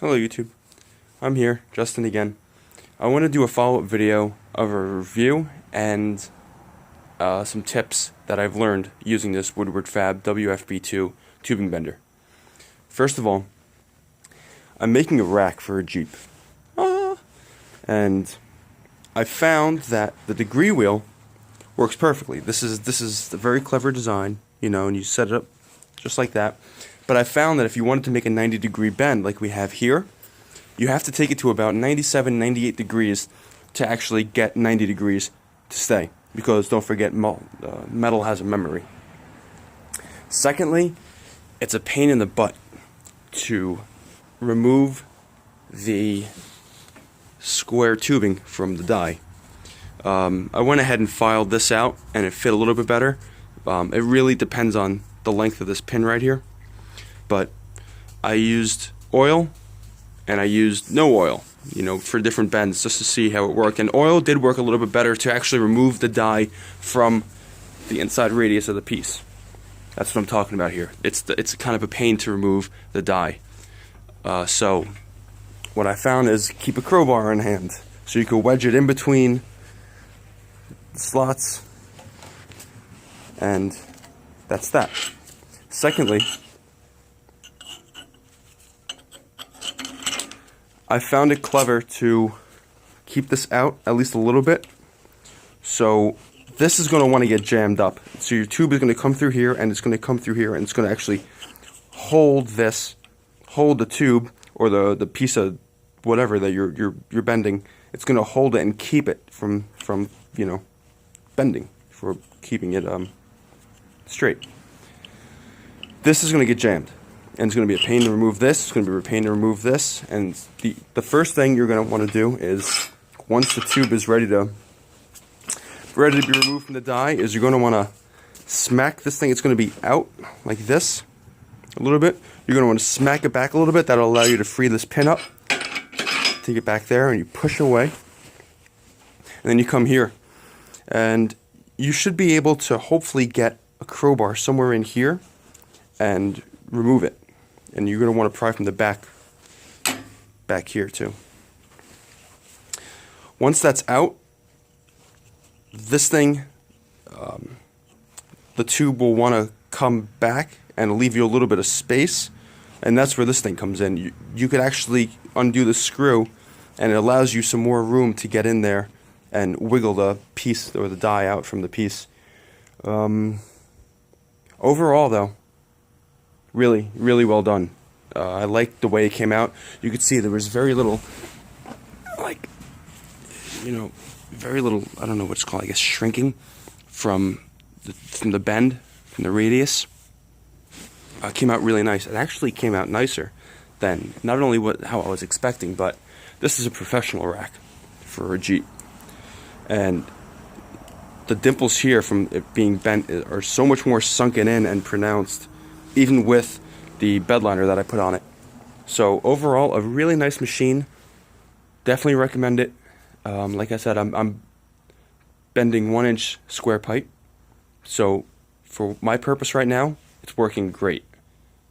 Hello YouTube, I'm here, Justin again. I want to do a follow-up video of a review and some tips that I've learned using this Woodward Fab WFB2 tubing bender. First of all, I'm making a rack for a Jeep. And I found that the degree wheel works perfectly. This is a very clever design, and you set it up just like that. But I found that if you wanted to make a 90-degree bend like we have here, you have to take it to about 97, 98 degrees to actually get 90 degrees to stay. Because don't forget, metal has a memory. Secondly, it's a pain in the butt to remove the square tubing from the die. I went ahead and filed this out and it fit a little bit better. It really depends on the length of this pin right here. But I used oil and I used no oil, for different bends just to see how it worked. And oil did work a little bit better to actually remove the die from the inside radius of the piece. That's what I'm talking about here. It's kind of a pain to remove the die. So what I found is keep a crowbar in hand so you can wedge it in between the slots, and that's that. Secondly, I found it clever to keep this out at least a little bit. So this is going to want to get jammed up. So your tube is going to come through here, and it's going to come through here, and it's going to actually hold the tube or the piece of whatever that you're bending. It's going to hold it and keep it from bending, for keeping it straight. This is going to get jammed. And it's going to be a pain to remove this, it's going to be a pain to remove this, and the first thing you're going to want to do is, once the tube is ready to be removed from the die, is you're going to want to smack this thing. It's going to be out like this a little bit. You're going to want to smack it back a little bit. That'll allow you to free this pin up. Take it back there and you push away. And then you come here. And you should be able to hopefully get a crowbar somewhere in here and remove it. And you're going to want to pry from the back here too. Once that's out, this thing, the tube will want to come back and leave you a little bit of space, and that's where this thing comes in. You could actually undo the screw, and it allows you some more room to get in there and wiggle the piece or the die out from the piece. Overall though, really, really well done. I liked the way it came out. You could see there was very little, very little, I don't know what it's called, I guess shrinking from the bend, from the radius. It came out really nice. It actually came out nicer than not only how I was expecting, but this is a professional rack for a Jeep. And the dimples here from it being bent are so much more sunken in and pronounced, even with the bed liner that I put on it. So overall, a really nice machine. Definitely recommend it. Like I said, I'm bending 1-inch square pipe. So for my purpose right now, it's working great.